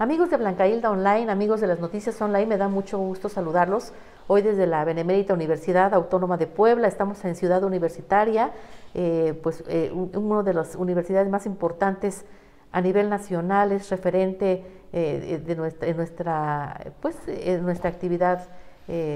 Amigos de Blanca Hilda Online, amigos de las noticias online, me da mucho gusto saludarlos. Hoy desde la Benemérita Universidad Autónoma de Puebla, estamos en Ciudad Universitaria, una de las universidades más importantes a nivel nacional, es referente en nuestra actividad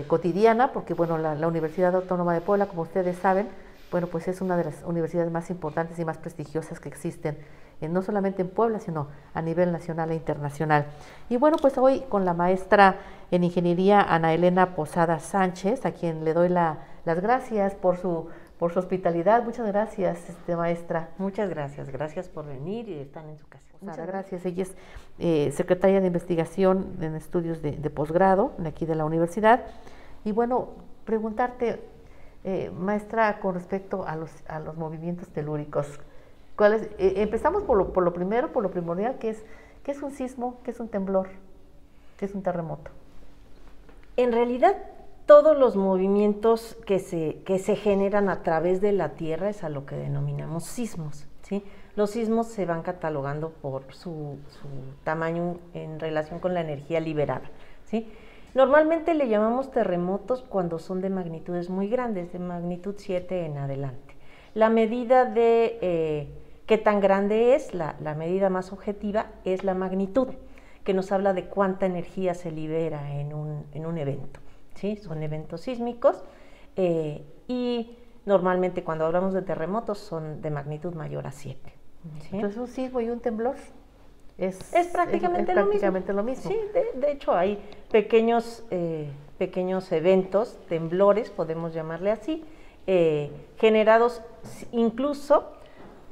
cotidiana, porque bueno, la Universidad Autónoma de Puebla, como ustedes saben, bueno, pues es una de las universidades más importantes y más prestigiosas que existen, no solamente en Puebla, sino a nivel nacional e internacional. Y bueno, pues hoy con la maestra en Ingeniería, Ana Elena Posada Sánchez, a quien le doy las gracias por su hospitalidad. Muchas gracias, maestra. Muchas gracias, gracias por venir y estar en su casa. Posada, gracias. Ella es secretaria de investigación en estudios de posgrado de aquí de la universidad. Y bueno, preguntarte, maestra, con respecto a los movimientos telúricos, empezamos por lo primero, por lo primordial, ¿qué es un sismo? ¿Qué es un temblor? ¿Qué es un terremoto? En realidad, todos los movimientos que se generan a través de la Tierra es a lo que denominamos sismos, ¿sí? Los sismos se van catalogando por su tamaño en relación con la energía liberada, ¿sí? Normalmente le llamamos terremotos cuando son de magnitudes muy grandes, de magnitud 7 en adelante. La medida de qué tan grande es, la medida más objetiva, es la magnitud, que nos habla de cuánta energía se libera en un evento, ¿sí? Son eventos sísmicos y normalmente cuando hablamos de terremotos son de magnitud mayor a 7. ¿Sí? Entonces un sismo y un temblor es prácticamente lo mismo. Sí, de hecho hay pequeños eventos, temblores, podemos llamarle así, generados incluso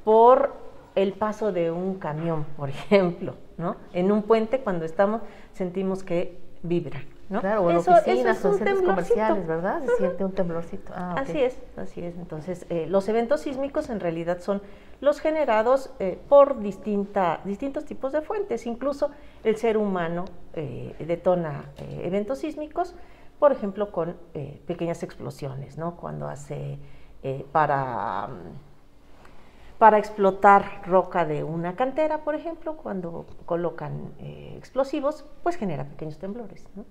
por el paso de un camión, por ejemplo, ¿no? En un puente cuando sentimos que vibra, ¿no? Claro, o en oficinas o en centros comerciales, ¿verdad? Se siente un temblorcito. Okay. Así es. Entonces, los eventos sísmicos en realidad son los generados por distintos tipos de fuentes. Incluso el ser humano detona eventos sísmicos, por ejemplo, con pequeñas explosiones, ¿no? Cuando hace para explotar roca de una cantera, por ejemplo, cuando colocan explosivos, pues genera pequeños temblores, ¿no?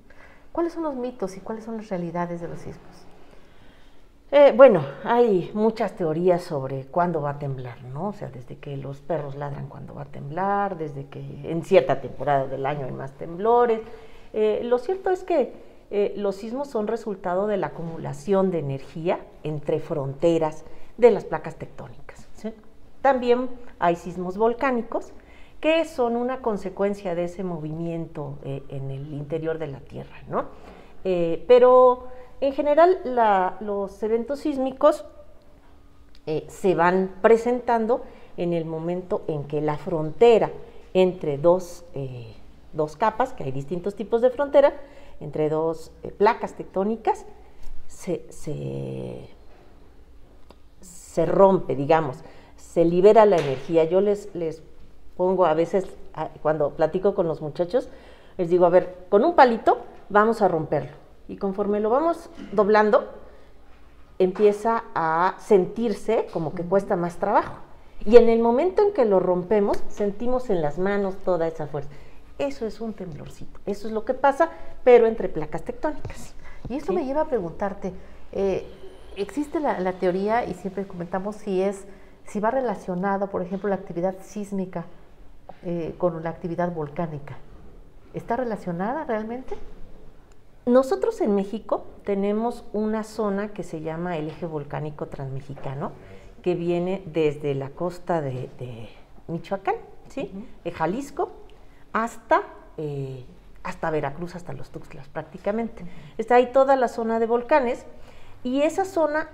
¿Cuáles son los mitos y cuáles son las realidades de los sismos? Bueno, hay muchas teorías sobre cuándo va a temblar, ¿no? O sea, desde que los perros ladran cuando va a temblar, desde que en cierta temporada del año hay más temblores. Lo cierto es que los sismos son resultado de la acumulación de energía entre fronteras de las placas tectónicas, ¿sí? También hay sismos volcánicos que son una consecuencia de ese movimiento en el interior de la Tierra, ¿no? Pero en general los eventos sísmicos se van presentando en el momento en que la frontera entre dos capas, que hay distintos tipos de frontera, entre dos placas tectónicas, se rompe, digamos, se libera la energía. Yo les pongo a veces, cuando platico con los muchachos, les digo, a ver, con un palito vamos a romperlo. Y conforme lo vamos doblando, empieza a sentirse como que cuesta más trabajo. Y en el momento en que lo rompemos, sentimos en las manos toda esa fuerza. Eso es un temblorcito. Eso es lo que pasa, pero entre placas tectónicas. Y esto me lleva a preguntarte, existe la teoría, y siempre comentamos si va relacionado, por ejemplo, la actividad sísmica con la actividad volcánica. ¿Está relacionada realmente? Nosotros en México tenemos una zona que se llama el eje volcánico transmexicano, que viene desde la costa de Michoacán, ¿sí? De Jalisco, hasta Veracruz, hasta los Tuxtlas prácticamente. Está ahí toda la zona de volcanes, y esa zona,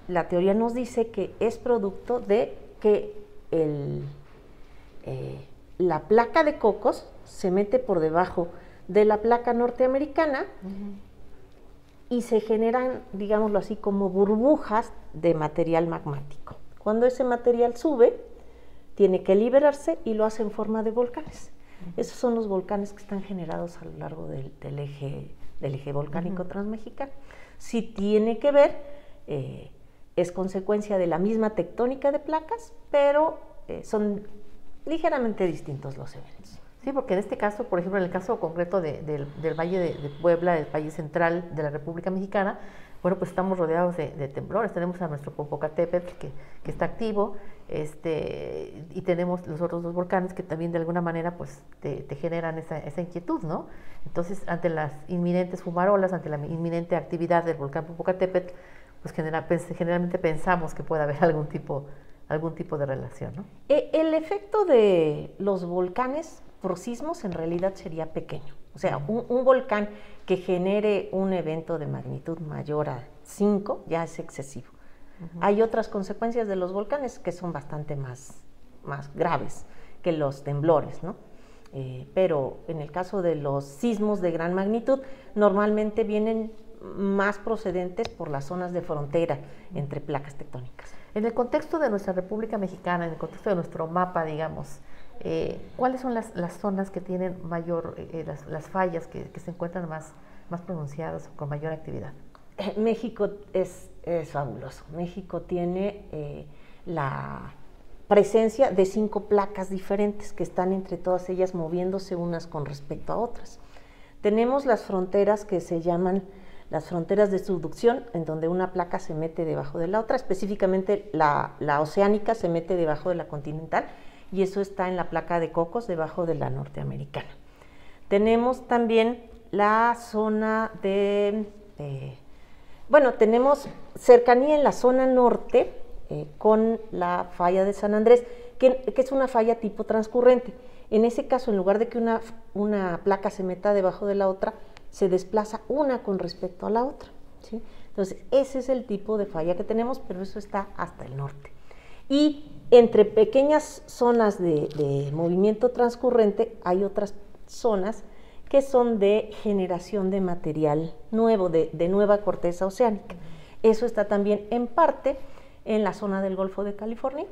la teoría nos dice que es producto de que la placa de Cocos se mete por debajo de la placa norteamericana y se generan, digámoslo así, como burbujas de material magmático. Cuando ese material sube, tiene que liberarse y lo hace en forma de volcanes. Esos son los volcanes que están generados a lo largo del eje volcánico transmexicano. Sí tiene que ver, es consecuencia de la misma tectónica de placas, pero son ligeramente distintos los eventos. Sí, porque en este caso, por ejemplo, en el caso concreto del Valle de Puebla, del Valle Central de la República Mexicana, bueno, pues estamos rodeados de temblores. Tenemos a nuestro Popocatépetl que está activo, y tenemos los otros dos volcanes que también de alguna manera pues te generan esa inquietud, ¿no? Entonces, ante las inminentes fumarolas, ante la inminente actividad del volcán Popocatépetl, pues generalmente pensamos que puede haber algún tipo de relación, ¿no? El efecto de los volcanes por sismos en realidad sería pequeño. O sea, un volcán que genere un evento de magnitud mayor a 5 ya es excesivo. Hay otras consecuencias de los volcanes que son bastante más graves que los temblores, ¿no? Pero en el caso de los sismos de gran magnitud, normalmente vienen más procedentes por las zonas de frontera entre placas tectónicas. En el contexto de nuestra República Mexicana, en el contexto de nuestro mapa, digamos, ¿cuáles son las zonas que tienen mayor, las fallas que se encuentran más pronunciadas o con mayor actividad? México es fabuloso. México tiene la presencia de 5 placas diferentes que están entre todas ellas moviéndose unas con respecto a otras. Tenemos las fronteras que se llaman las fronteras de subducción, en donde una placa se mete debajo de la otra, específicamente la oceánica se mete debajo de la continental, y eso está en la placa de Cocos, debajo de la norteamericana. Tenemos también la zona tenemos cercanía en la zona norte con la falla de San Andrés, que es una falla tipo transcurrente. En ese caso, en lugar de que una placa se meta debajo de la otra, se desplaza una con respecto a la otra, ¿sí? Entonces, ese es el tipo de falla que tenemos, pero eso está hasta el norte. Y entre pequeñas zonas de movimiento transcurrente hay otras zonas que son de generación de material nuevo, de nueva corteza oceánica. Eso está también en parte en la zona del Golfo de California,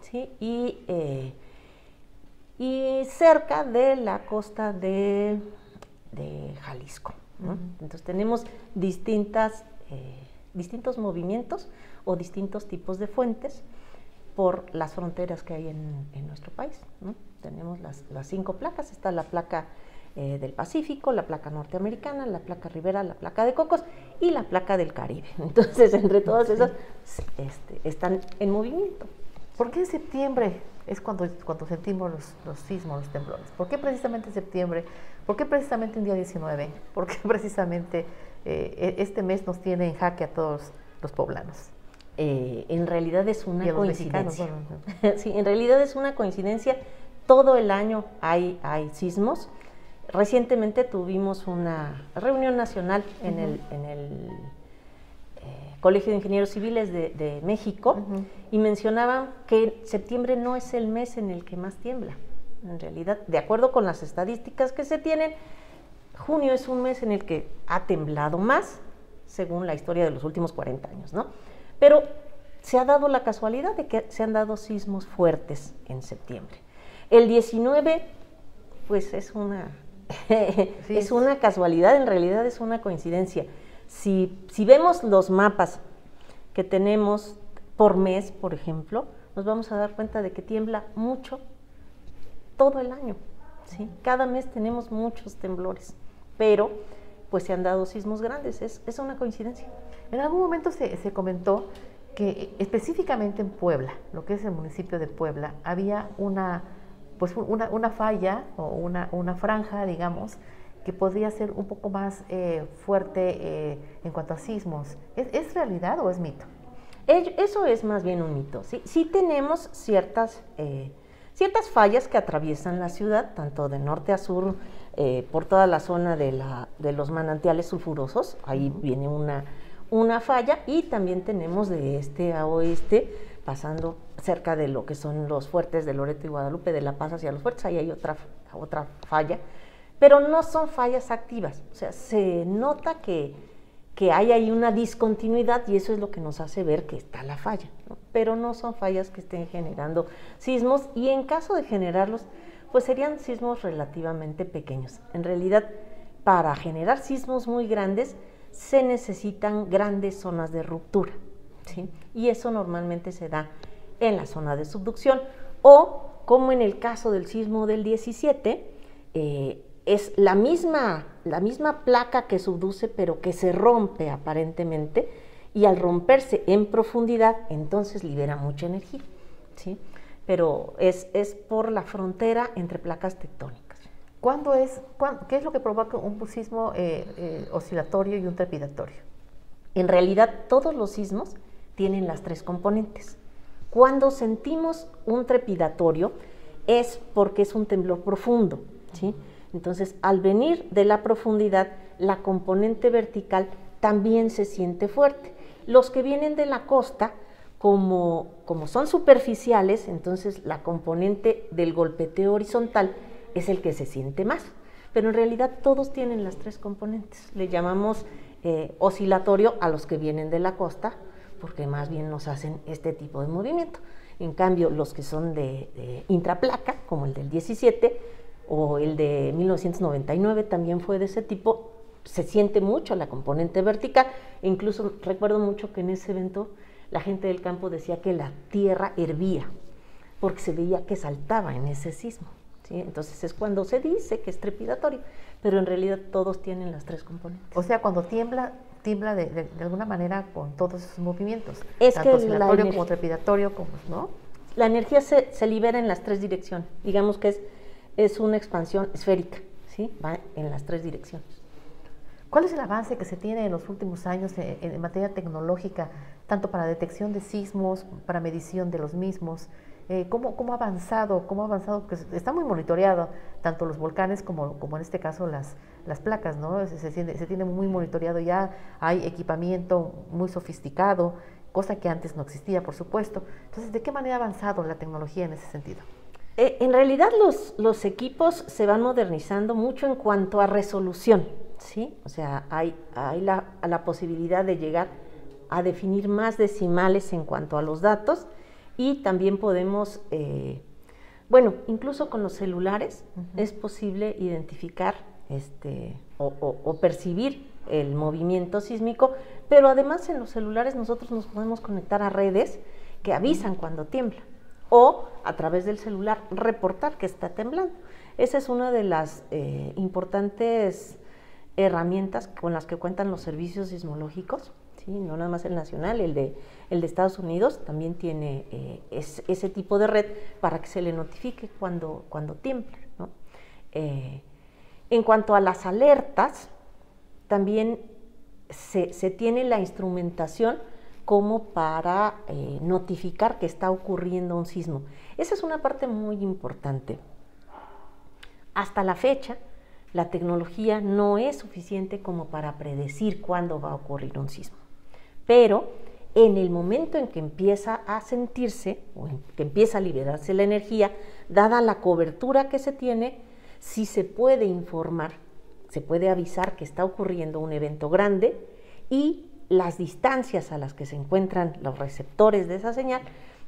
¿sí? Y cerca de la costa de Jalisco, ¿no? Entonces tenemos distintos movimientos o distintos tipos de fuentes por las fronteras que hay en nuestro país, ¿no? Tenemos las 5 placas. Está la placa del Pacífico, la placa norteamericana, la placa Ribera, la placa de Cocos y la placa del Caribe. Entonces, entre todas esas están en movimiento. ¿Por qué en septiembre es cuando sentimos los sismos, los temblores? ¿Por qué precisamente septiembre? ¿Por qué precisamente un día 19? ¿Por qué precisamente este mes nos tiene en jaque a todos los poblanos? En realidad es una coincidencia. Bueno. Sí, en realidad es una coincidencia. Todo el año hay sismos. Recientemente tuvimos una reunión nacional en el Colegio de Ingenieros Civiles de México, y mencionaban que septiembre no es el mes en el que más tiembla. En realidad, de acuerdo con las estadísticas que se tienen, junio es un mes en el que ha temblado más, según la historia de los últimos 40 años, ¿no? Pero se ha dado la casualidad de que se han dado sismos fuertes en septiembre. El 19, pues es una casualidad, en realidad es una coincidencia. Si vemos los mapas que tenemos por mes, por ejemplo, nos vamos a dar cuenta de que tiembla mucho todo el año, ¿sí? Cada mes tenemos muchos temblores, pero pues se han dado sismos grandes, es una coincidencia. En algún momento se comentó que específicamente en Puebla, lo que es el municipio de Puebla, había una falla o una franja, digamos, que podría ser un poco más fuerte en cuanto a sismos. ¿Es realidad o es mito? Eso es más bien un mito. Sí tenemos ciertas fallas que atraviesan la ciudad, tanto de norte a sur, por toda la zona de los manantiales sulfurosos. Ahí viene una falla, y también tenemos de este a oeste, pasando cerca de lo que son los fuertes de Loreto y Guadalupe, de La Paz hacia los fuertes. Ahí hay otra falla, pero no son fallas activas. O sea, se nota que hay ahí una discontinuidad, y eso es lo que nos hace ver que está la falla, ¿no? Pero no son fallas que estén generando sismos, y en caso de generarlos, pues serían sismos relativamente pequeños. En realidad, para generar sismos muy grandes, se necesitan grandes zonas de ruptura, ¿sí? Y eso normalmente se da en la zona de subducción, o como en el caso del sismo del 17, es la misma placa que subduce, pero que se rompe aparentemente, y al romperse en profundidad, entonces libera mucha energía, ¿sí? Pero es por la frontera entre placas tectónicas. ¿Qué es lo que provoca un sismo oscilatorio y un trepidatorio? En realidad, todos los sismos tienen las tres componentes. Cuando sentimos un trepidatorio es porque es un temblor profundo, ¿sí? Entonces, al venir de la profundidad, la componente vertical también se siente fuerte. Los que vienen de la costa, como son superficiales, entonces la componente del golpeteo horizontal es el que se siente más. Pero en realidad todos tienen las tres componentes. Le llamamos oscilatorio a los que vienen de la costa, porque más bien nos hacen este tipo de movimiento. En cambio, los que son de intraplaca, como el del 17 o el de 1999, también fue de ese tipo, se siente mucho la componente vertical. Incluso recuerdo mucho que en ese evento la gente del campo decía que la tierra hervía, porque se veía que saltaba en ese sismo, ¿sí? Entonces es cuando se dice que es trepidatorio, pero en realidad todos tienen las tres componentes. O sea, cuando tiembla de alguna manera con todos esos movimientos, es tanto que oscilatorio como trepidatorio, ¿no? La energía se libera en las tres direcciones. Digamos que es una expansión esférica, ¿sí? Va en las tres direcciones. ¿Cuál es el avance que se tiene en los últimos años en materia tecnológica, tanto para detección de sismos, para medición de los mismos? ¿Cómo ha avanzado? Que está muy monitoreado, tanto los volcanes como en este caso las placas, ¿no? Se tiene muy monitoreado ya, hay equipamiento muy sofisticado, cosa que antes no existía, por supuesto. Entonces, ¿de qué manera ha avanzado la tecnología en ese sentido? En realidad los equipos se van modernizando mucho en cuanto a resolución, ¿sí? O sea, hay la posibilidad de llegar a definir más decimales en cuanto a los datos, y también podemos, incluso con los celulares es posible identificar o percibir el movimiento sísmico, pero además en los celulares nosotros nos podemos conectar a redes que avisan cuando tiembla, o a través del celular reportar que está temblando. Esa es una de las importantes herramientas con las que cuentan los servicios sismológicos, ¿sí? No nada más el nacional, el de Estados Unidos también tiene ese tipo de red para que se le notifique cuando tiembla, ¿no? En cuanto a las alertas, también se tiene la instrumentación como para notificar que está ocurriendo un sismo. Esa es una parte muy importante. Hasta la fecha, la tecnología no es suficiente como para predecir cuándo va a ocurrir un sismo. Pero en el momento en que empieza a sentirse, o en que empieza a liberarse la energía, dada la cobertura que se tiene, sí se puede informar, se puede avisar que está ocurriendo un evento grande, y las distancias a las que se encuentran los receptores de esa señal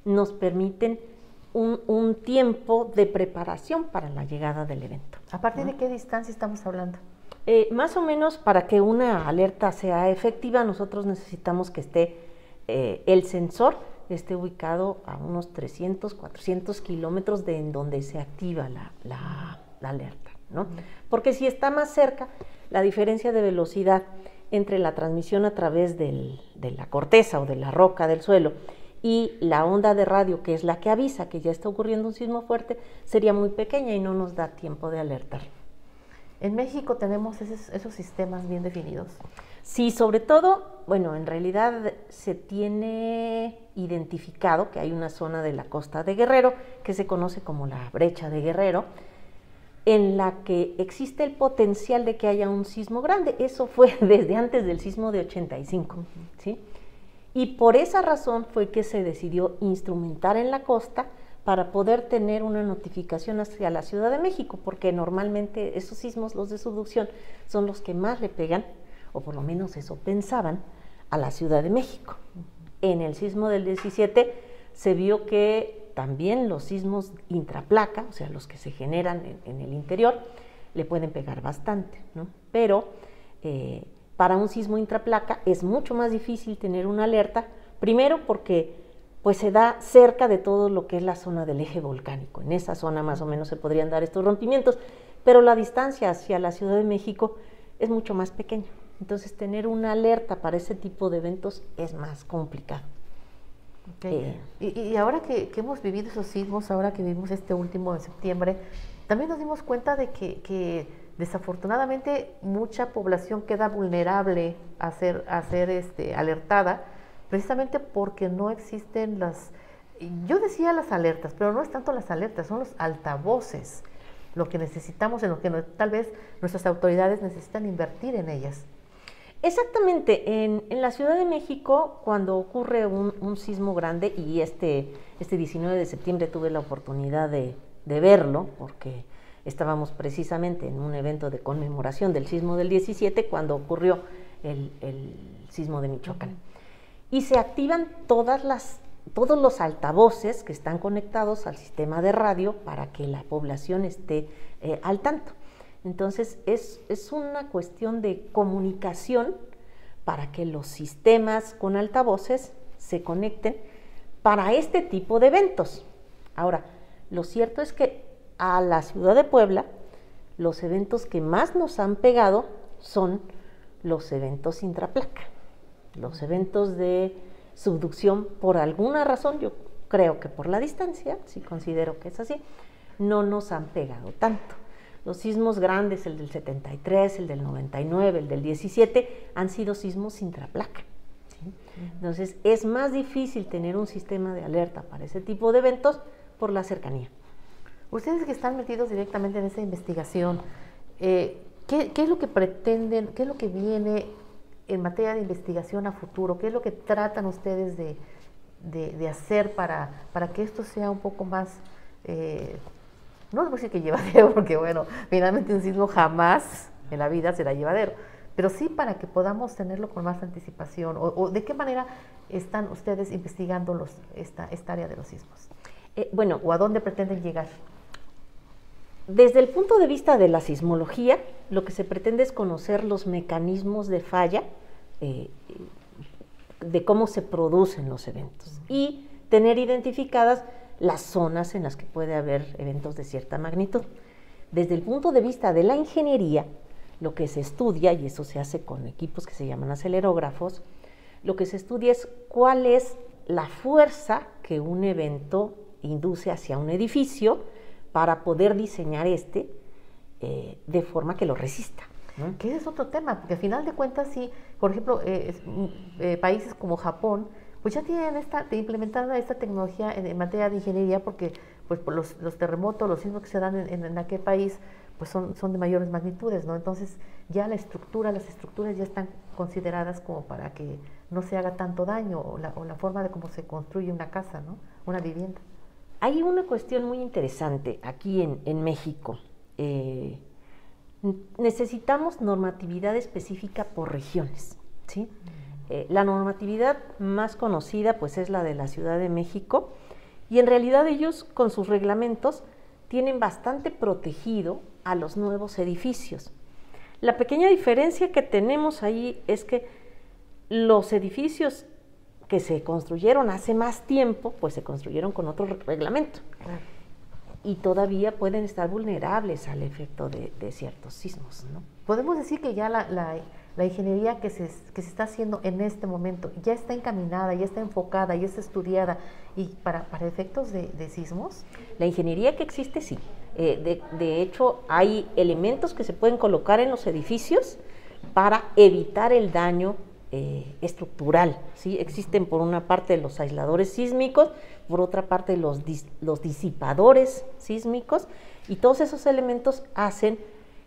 nos permiten un tiempo de preparación para la llegada del evento. ¿A partir de qué distancia estamos hablando? Más o menos, para que una alerta sea efectiva, nosotros necesitamos que el sensor esté ubicado a unos 300, 400 kilómetros de en donde se activa la alerta, ¿no? Porque si está más cerca, la diferencia de velocidad entre la transmisión a través de la corteza o de la roca del suelo y la onda de radio, que es la que avisa que ya está ocurriendo un sismo fuerte, sería muy pequeña y no nos da tiempo de alertar. ¿En México tenemos esos sistemas bien definidos? Sí, sobre todo, en realidad se tiene identificado que hay una zona de la costa de Guerrero que se conoce como la brecha de Guerrero, en la que existe el potencial de que haya un sismo grande. Eso fue desde antes del sismo de 85, ¿sí? Y por esa razón fue que se decidió instrumentar en la costa para poder tener una notificación hacia la Ciudad de México, porque normalmente esos sismos, los de subducción, son los que más le pegan, o por lo menos eso pensaban, a la Ciudad de México. En el sismo del 17 se vio que también los sismos intraplaca, o sea, los que se generan en el interior, le pueden pegar bastante, ¿no? Pero para un sismo intraplaca es mucho más difícil tener una alerta, primero porque pues se da cerca de todo lo que es la zona del eje volcánico. En esa zona más o menos se podrían dar estos rompimientos, pero la distancia hacia la Ciudad de México es mucho más pequeña. Entonces, tener una alerta para ese tipo de eventos es más complicado. Okay. Y ahora que hemos vivido esos sismos, ahora que vivimos este último de septiembre, también nos dimos cuenta de que desafortunadamente mucha población queda vulnerable a ser alertada, precisamente porque no existen yo decía las alertas, pero no es tanto las alertas, son los altavoces, lo que necesitamos, en lo que tal vez nuestras autoridades necesitan invertir en ellas. Exactamente, en la Ciudad de México, cuando ocurre un sismo grande, y este 19 de septiembre tuve la oportunidad de verlo, porque estábamos precisamente en un evento de conmemoración del sismo del 17, cuando ocurrió el sismo de Michoacán. Y se activan todos los altavoces que están conectados al sistema de radio para que la población esté al tanto. Entonces, es una cuestión de comunicación para que los sistemas con altavoces se conecten para este tipo de eventos. Ahora, lo cierto es que a la ciudad de Puebla, los eventos que más nos han pegado son los eventos intraplaca, los eventos de subducción. Por alguna razón, yo creo que por la distancia, sí considero que es así, no nos han pegado tanto. Los sismos grandes, el del 73, el del 99, el del 17, han sido sismos intraplaca, ¿sí? Entonces, es más difícil tener un sistema de alerta para ese tipo de eventos por la cercanía. Ustedes que están metidos directamente en esa investigación, ¿qué es lo que pretenden, qué es lo que viene en materia de investigación a futuro? ¿Qué es lo que tratan ustedes de hacer para que esto sea un poco más... no les voy a decir que llevadero, porque bueno, finalmente un sismo jamás en la vida será llevadero, pero sí para que podamos tenerlo con más anticipación, o de qué manera están ustedes investigando esta área de los sismos, o a dónde pretenden llegar. Desde el punto de vista de la sismología, lo que se pretende es conocer los mecanismos de falla, de cómo se producen los eventos, y tener identificadas las zonas en las que puede haber eventos de cierta magnitud. Desde el punto de vista de la ingeniería, lo que se estudia, y eso se hace con equipos que se llaman acelerógrafos, lo que se estudia es cuál es la fuerza que un evento induce hacia un edificio para poder diseñar de forma que lo resista, ¿no? Que ese es otro tema, porque al final de cuentas, sí, por ejemplo, países como Japón, pues ya tienen implementada esta tecnología en materia de ingeniería, porque pues, por los terremotos, los sismos que se dan en aquel país, pues son de mayores magnitudes, ¿no? Entonces ya las estructuras ya están consideradas como para que no se haga tanto daño, o la forma de cómo se construye una casa, ¿no? Una vivienda. Hay una cuestión muy interesante aquí en México. Necesitamos normatividad específica por regiones, ¿sí? La normatividad más conocida pues es la de la Ciudad de México, y en realidad ellos con sus reglamentos tienen bastante protegido a los nuevos edificios. La pequeña diferencia que tenemos ahí es que los edificios que se construyeron hace más tiempo pues se construyeron con otro reglamento, y todavía pueden estar vulnerables al efecto de ciertos sismos, ¿no? Podemos decir que ya la ingeniería que se está haciendo en este momento ya está encaminada, ya está enfocada, ya está estudiada, y para efectos de sismos. La ingeniería que existe, sí. De hecho, hay elementos que se pueden colocar en los edificios para evitar el daño estructural, ¿sí? Existen por una parte los aisladores sísmicos, por otra parte los disipadores sísmicos, y todos esos elementos hacen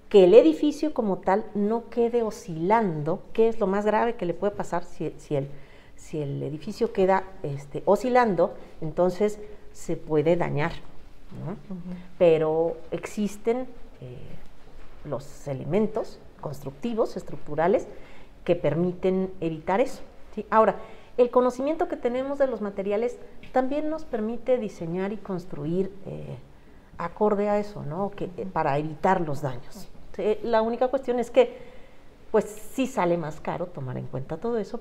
que el edificio como tal no quede oscilando, que es lo más grave que le puede pasar si el edificio queda oscilando, entonces se puede dañar, ¿no? Pero existen los elementos constructivos, estructurales, que permiten evitar eso, ¿sí? Ahora, el conocimiento que tenemos de los materiales también nos permite diseñar y construir acorde a eso, ¿no? Para evitar los daños. La única cuestión es que, pues, sí sale más caro tomar en cuenta todo eso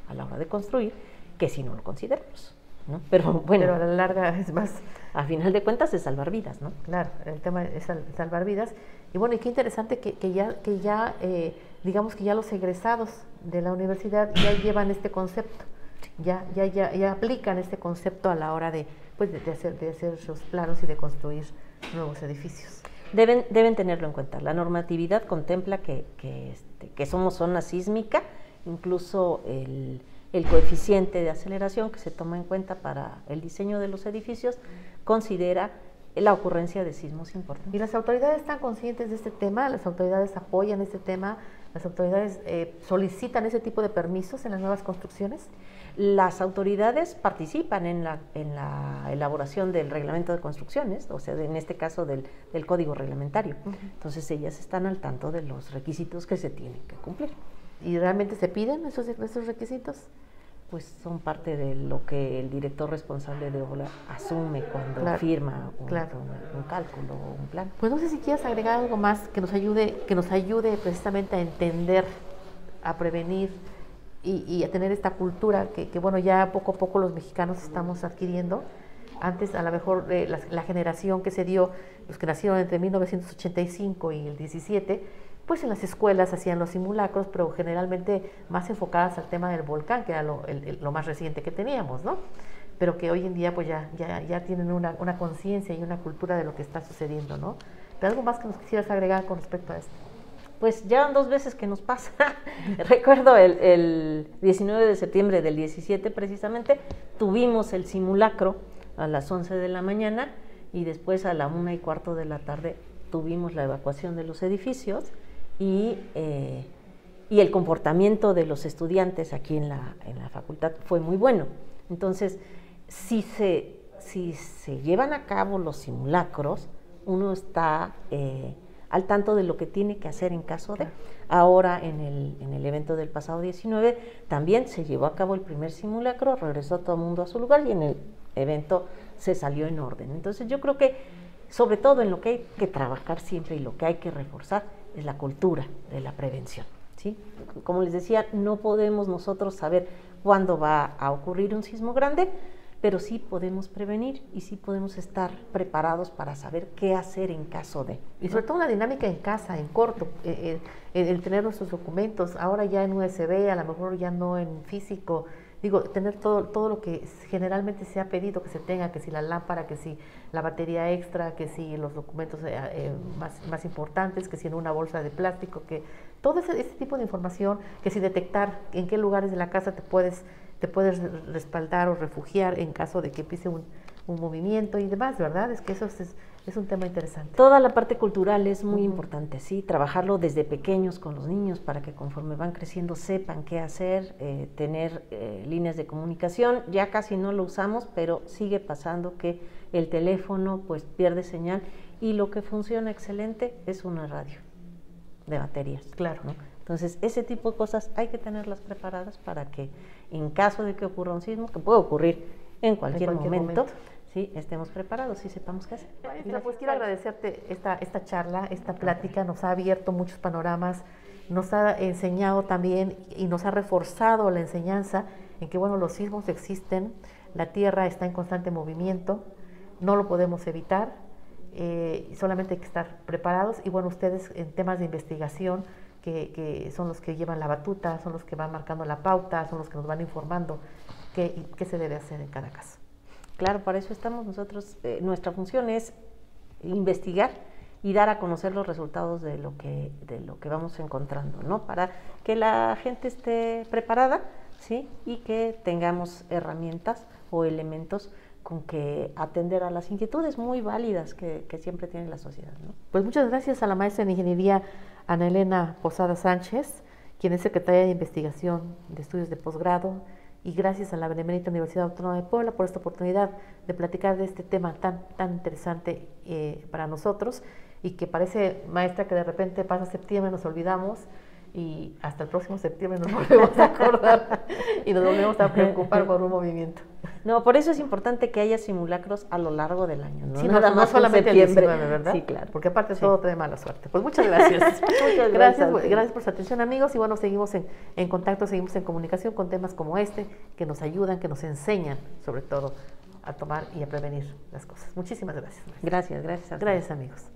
a la hora de construir, que si no lo consideramos. ¿no? Pero bueno, pero a la larga es más... a final de cuentas es salvar vidas, ¿no? Claro, el tema es salvar vidas. Y bueno, y qué interesante que ya digamos que ya los egresados de la universidad ya llevan este concepto, ya aplican este concepto a la hora de, pues, de hacer sus planos y de construir nuevos edificios. Deben tenerlo en cuenta. La normatividad contempla que somos zona sísmica, incluso el coeficiente de aceleración que se toma en cuenta para el diseño de los edificios considera la ocurrencia de sismos importantes. ¿Y las autoridades están conscientes de este tema? ¿Las autoridades apoyan este tema? ¿Las autoridades solicitan ese tipo de permisos en las nuevas construcciones? Las autoridades participan en la elaboración del reglamento de construcciones, o sea, en este caso del código reglamentario. Entonces ellas están al tanto de los requisitos que se tienen que cumplir. ¿Y realmente se piden esos requisitos? Pues son parte de lo que el director responsable de obra asume cuando firma un cálculo o un plan. Pues no sé si quieres agregar algo más que nos ayude precisamente a entender, a prevenir y a tener esta cultura que bueno, ya poco a poco los mexicanos estamos adquiriendo. Antes a lo mejor la generación que se dio, los que nacieron entre 1985 y el 17, pues en las escuelas hacían los simulacros, pero generalmente más enfocadas al tema del volcán, que era lo más reciente que teníamos, ¿no? Pero que hoy en día pues ya tienen una conciencia y una cultura de lo que está sucediendo, ¿no? ¿Pero algo más que nos quisieras agregar con respecto a esto? Pues ya 2 veces que nos pasa. Recuerdo el 19 de septiembre del 17 precisamente, tuvimos el simulacro a las 11 de la mañana y después a la 1:15 de la tarde tuvimos la evacuación de los edificios. Y el comportamiento de los estudiantes aquí en la facultad fue muy bueno. Entonces, si se llevan a cabo los simulacros, uno está al tanto de lo que tiene que hacer en caso de. Ahora, en el evento del pasado 19, también se llevó a cabo el primer simulacro, regresó todo el mundo a su lugar y en el evento se salió en orden. Entonces, yo creo que, sobre todo en lo que hay que trabajar siempre y lo que hay que reforzar, es la cultura de la prevención, ¿sí? Como les decía, no podemos nosotros saber cuándo va a ocurrir un sismo grande, pero sí podemos prevenir y sí podemos estar preparados para saber qué hacer en caso de. Y sobre todo una dinámica en casa, en corto, el tener nuestros documentos, ahora ya en USB, a lo mejor ya no en físico. Digo, tener todo lo que generalmente se ha pedido que se tenga, que si la lámpara, que si la batería extra, que si los documentos más importantes, que si en una bolsa de plástico, que todo ese tipo de información, que si detectar en qué lugares de la casa te puedes respaldar o refugiar en caso de que empiece un movimiento y demás, ¿verdad? Es que eso es un tema interesante. Toda la parte cultural es muy importante, sí, trabajarlo desde pequeños con los niños para que conforme van creciendo sepan qué hacer, tener líneas de comunicación. Ya casi no lo usamos, pero sigue pasando que el teléfono pues pierde señal y lo que funciona excelente es una radio de baterías. Claro, ¿no? Entonces, ese tipo de cosas hay que tenerlas preparadas para que en caso de que ocurra un sismo, que puede ocurrir en cualquier momento, sí, estemos preparados y sepamos qué hacer. Maestra, pues quiero agradecerte esta charla, esta plática, nos ha abierto muchos panoramas, nos ha enseñado también y nos ha reforzado la enseñanza en que, bueno, los sismos existen, la Tierra está en constante movimiento, no lo podemos evitar, solamente hay que estar preparados y, bueno, ustedes en temas de investigación, que son los que llevan la batuta, son los que van marcando la pauta, son los que nos van informando qué se debe hacer en cada caso. Claro, para eso estamos nosotros. Nuestra función es investigar y dar a conocer los resultados de lo que vamos encontrando, ¿no? Para que la gente esté preparada, ¿sí? Y que tengamos herramientas o elementos con que atender a las inquietudes muy válidas que siempre tiene la sociedad, ¿no? Pues muchas gracias a la maestra en Ingeniería Ana Elena Posada Sánchez, quien es secretaria de Investigación de Estudios de Posgrado, y gracias a la Benemérita Universidad Autónoma de Puebla por esta oportunidad de platicar de este tema tan interesante para nosotros y que parece, maestra, que de repente pasa septiembre, nos olvidamos y hasta el próximo septiembre nos volvemos a acordar y nos volvemos a preocupar por un movimiento. No, por eso es importante que haya simulacros a lo largo del año, ¿no? Sí, Nada no más solamente el septiembre, 19, ¿verdad? Sí, claro. Porque aparte Sí. todo trae mala suerte. Pues muchas gracias. Muchas Gracias por su atención, amigos, y bueno, seguimos en contacto, seguimos en comunicación con temas como este, que nos ayudan, que nos enseñan, sobre todo, a tomar y a prevenir las cosas. Muchísimas gracias. Gracias a ustedes. Gracias, amigos.